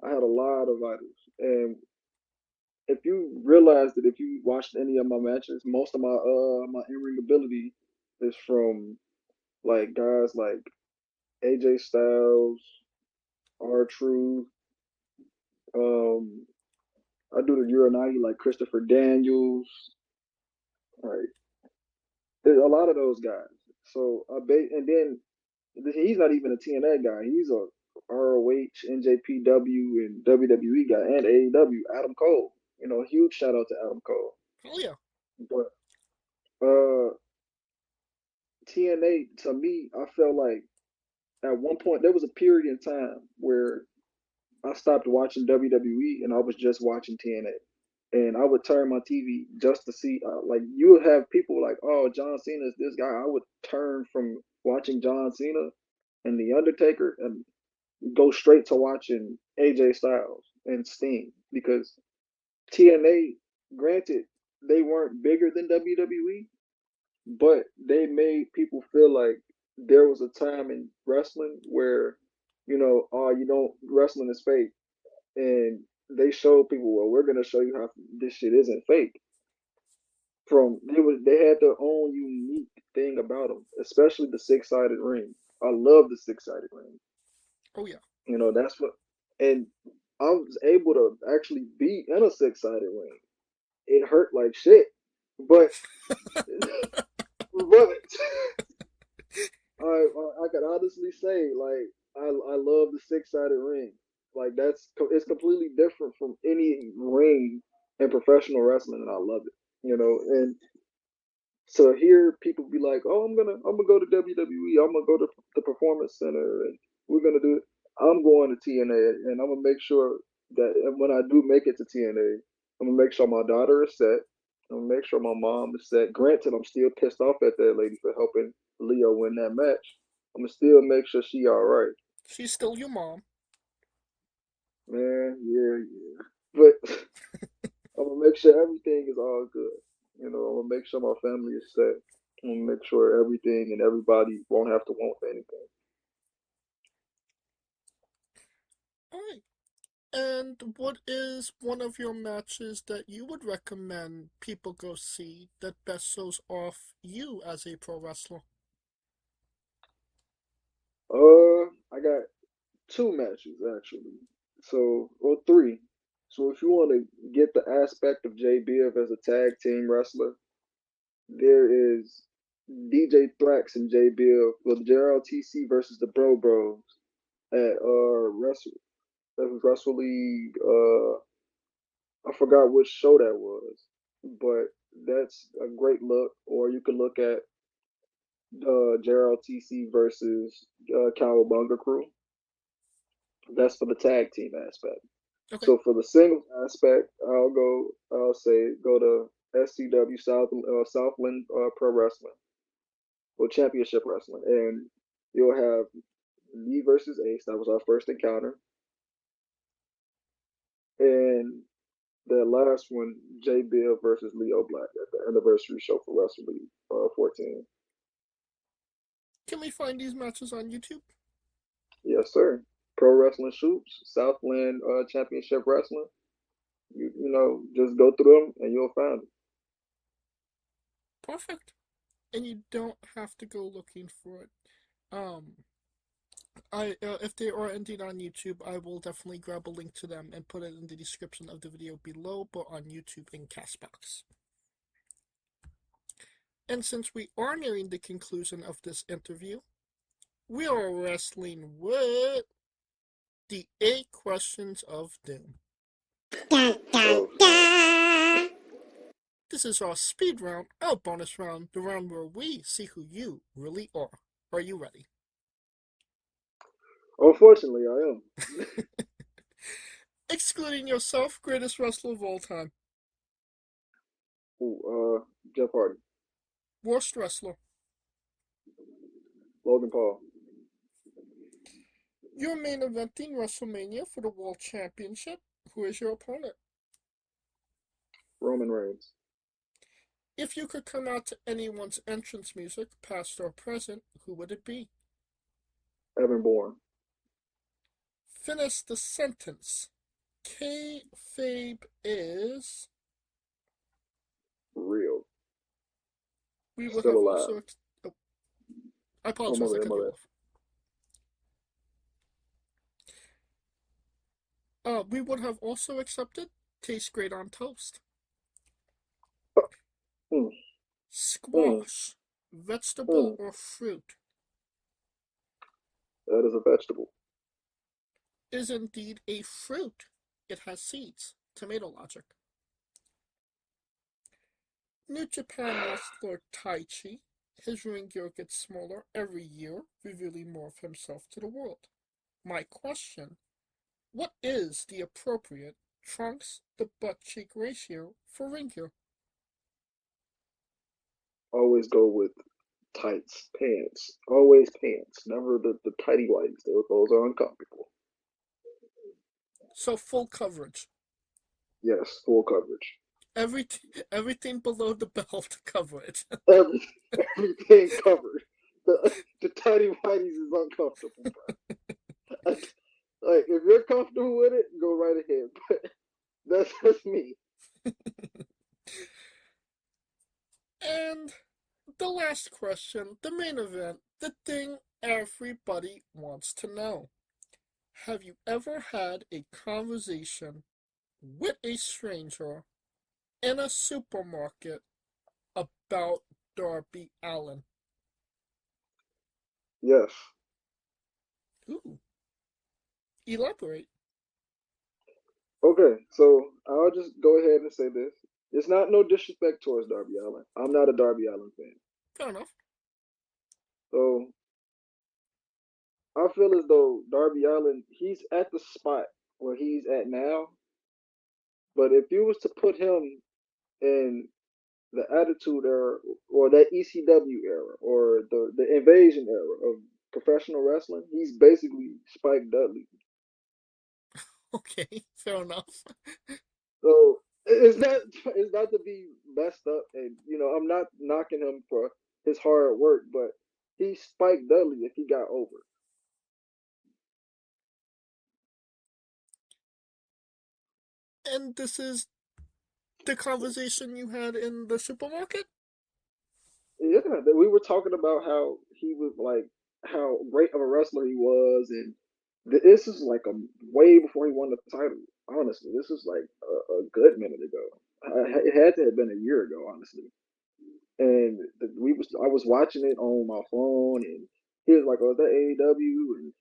I had a lot of idols, and if you realize that if you watched any of my matches, most of my in-ring ability is from like guys like AJ Styles, R-Truth. I do the Uranagi like Christopher Daniels. Right, there's a lot of those guys. So and then he's not even a TNA guy. He's a ROH, NJPW, and WWE guy, and AEW. Adam Cole. You know, huge shout out to Adam Cole. Oh yeah. But TNA, to me, I felt like at one point there was a period in time where I stopped watching WWE and I was just watching TNA. And I would turn my TV just to see, like, you would have people like, oh, John Cena is this guy. I would turn from watching John Cena and The Undertaker and go straight to watching AJ Styles and Sting, because TNA, granted, they weren't bigger than WWE, but they made people feel like there was a time in wrestling where, you know, oh, you don't, wrestling is fake. And they showed people, well, we're going to show you how this shit isn't fake. They had their own unique thing about them, especially the 6-sided ring. I love the 6-sided ring. Oh yeah. You know, that's what, and I was able to actually be in a 6-sided ring. It hurt like shit, but I can honestly say, like, I love the 6-sided ring. Like, it's completely different from any ring in professional wrestling, and I love it. You know, and so here people be like, "Oh, I'm gonna go to WWE. I'm gonna go to the Performance Center, and we're gonna do it." I'm going to TNA, and I'm gonna make sure that when I do make it to TNA, I'm gonna make sure my daughter is set. I'm gonna make sure my mom is set. Granted, I'm still pissed off at that lady for helping Leo win that match. I'm gonna still make sure she all right. She's still your mom. Man, yeah. But I'm gonna make sure everything is all good. You know, I'm gonna make sure my family is set. I'm gonna make sure everything and everybody won't have to want anything. Alright. And what is one of your matches that you would recommend people go see that best shows off you as a pro wrestler? I got 2 matches actually. So, or 3. So if you want to get the aspect of JBF as a tag team wrestler, there is DJ Thrax and JBF with JROTC versus the Bros at Wrestle League I forgot which show that was, but that's a great look. Or you could look at JROTC versus Cowabunga Crew. That's for the tag team aspect. Okay. So for the singles aspect, I'll say go to SCW Southland Pro Wrestling or Championship Wrestling, and you'll have me versus Ace. That was our first encounter, and the last one, J Bill versus Leo Black at the anniversary show for Wrestling 14. Can we find these matches on YouTube? Yes, sir. Pro Wrestling Shoots, Southland Championship Wrestling. You know, just go through them and you'll find them. Perfect. And you don't have to go looking for it. If they are indeed on YouTube, I will definitely grab a link to them and put it in the description of the video below, but on YouTube and Castbox. And since we are nearing the conclusion of this interview, we are wrestling with the 8 questions of doom. This is our speed round, our bonus round, the round where we see who you really are. Are you ready? Unfortunately, I am. Excluding yourself, greatest wrestler of all time. Ooh, Jeff Hardy. Worst wrestler. Logan Paul. You're main eventing WrestleMania for the World Championship. Who is your opponent? Roman Reigns. If you could come out to anyone's entrance music, past or present, who would it be? Evan Bourne. Finish the sentence. Kayfabe is Real. We would Still have alive. also. I apologize. I cut you off. We would have also accepted tastes great on toast. Squash, vegetable or fruit? That is a vegetable. Is indeed a fruit. It has seeds. Tomato logic. New Japan wrestler Taichi. His ring gear gets smaller every year, revealing more of himself to the world. My question: what is the appropriate trunks to butt cheek ratio for ring gear? Always go with tights, pants. Always pants. Never the tighty whities. Those are uncomfortable. So full coverage. Yes, full coverage. Everything below the belt coverage. Everything covered. The tighty whities is uncomfortable, bro. Like, if you're comfortable with it, go right ahead. But that's me. And the last question, the main event, the thing everybody wants to know. Have you ever had a conversation with a stranger in a supermarket about Darby Allin? Yes. Ooh. Elaborate. Okay, so I'll just go ahead and say this. It's not no disrespect towards Darby Allin. I'm not a Darby Allin fan. Fair enough. So I feel as though Darby Allin, he's at the spot where he's at now. But if you was to put him in the Attitude Era or that ECW era or the Invasion era of professional wrestling, he's basically Spike Dudley. Okay, fair enough. So it's not to be messed up, and I'm not knocking him for his hard work, but he's Spike Dudley if he got over. And this is the conversation you had in the supermarket? Yeah, we were talking about how he was like how great of a wrestler he was, and this is like way before he won the title. Honestly, this is like a good minute ago. It had to have been a year ago, honestly. And I was watching it on my phone, and he was like, "Oh, is that AEW?" And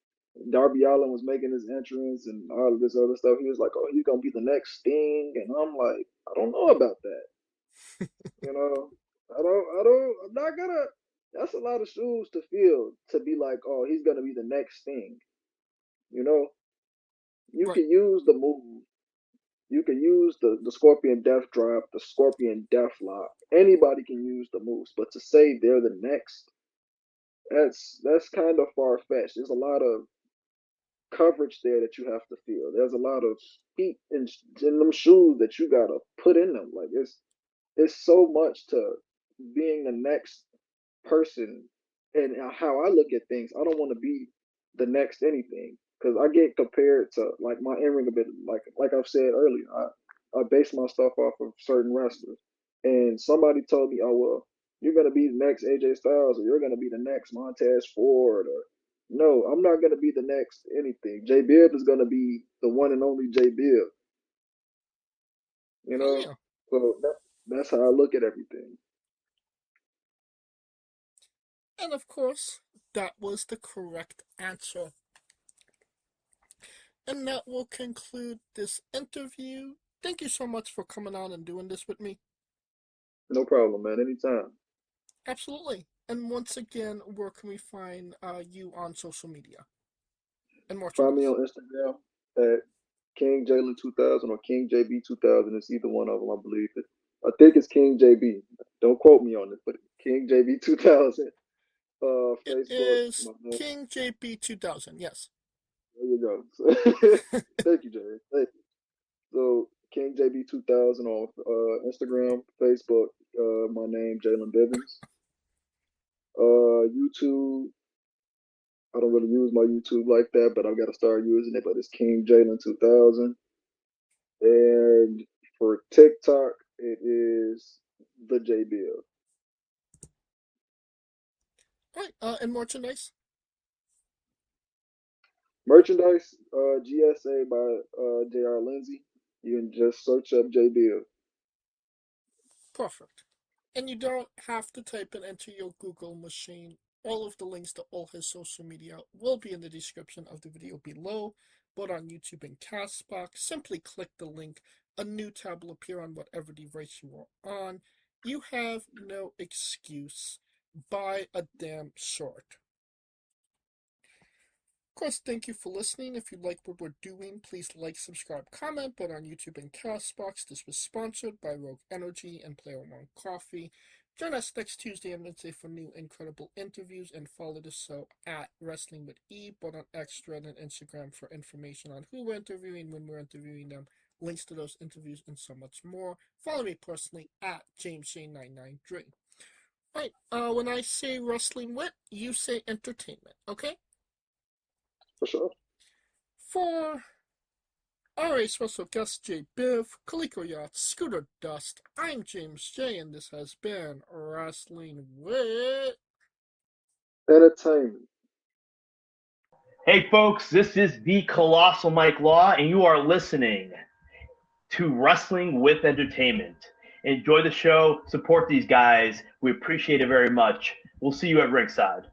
Darby Allin was making his entrance and all of this other stuff. He was like, "Oh, he's gonna be the next Sting," and I'm like, I don't know about that. You know, I'm not gonna. That's a lot of shoes to fill to be like, "Oh, he's gonna be the next Sting." You know, you Right. can use the move. You can use the Scorpion Death Drop, the Scorpion Death Lock. Anybody can use the moves, but to say they're the next, that's kind of far fetched. There's a lot of coverage there that you have to feel. There's a lot of feet in them shoes that you gotta put in them. Like it's so much to being the next person, and how I look at things. I don't want to be the next anything because I get compared to like my in-ring ability. Like I've said earlier, I base my stuff off of certain wrestlers, and somebody told me, "Oh well, you're gonna be the next AJ Styles, or you're gonna be the next Montez Ford," or no, I'm not gonna be the next anything. J Bibb is gonna be the one and only J Bibb. You Oh, know, yeah. so that's how I look at everything. And of course, that was the correct answer. And that will conclude this interview. Thank you so much for coming on and doing this with me. No problem, man. Anytime. Absolutely. And once again, where can we find you on social media and Find me merchandise? on Instagram at King Jalen 2000 or King JB 2000. It's either one of them, I believe. I think it's King JB. Don't quote me on it, but King JB 2000. It Facebook. is King JP 2000, yes. There you go. Thank you, Jay. Thank you. So King JB 2000 on Instagram, Facebook. My name Jalen Bivens. YouTube. I don't really use my YouTube like that, but I've got to start using it. But it's King Jalen 2000. And for TikTok, it is the JBL. All right, and merchandise? Merchandise, GSA by JR Lindsey. You can just search up JBL. Perfect. And you don't have to type it into your Google machine. All of the links to all his social media will be in the description of the video below, but on YouTube and Castbox, simply click the link. A new tab will appear on whatever device you are on. You have no excuse. Buy a damn shirt. Of course, thank you for listening. If you like what we're doing, please like, subscribe, comment. But on YouTube and Castbox, this was sponsored by Rogue Energy and Player One Coffee. Join us next Tuesday and Wednesday for new incredible interviews, and follow the show at Wrestling with E, but on X, Thread, and Instagram for information on who we're interviewing, when we're interviewing them, links to those interviews, and so much more. Follow me personally at JamesJ993. Right, when I say Wrestling Wit, you say entertainment, okay? For sure. For our special guest J Biv, Kaliko Yacht, Scooter Dust, I'm James J, and this has been Wrestling with Entertainment. Hey folks, this is the Colossal Mike Law, and you are listening to Wrestling with Entertainment. Enjoy the show, support these guys. We appreciate it very much. We'll see you at ringside.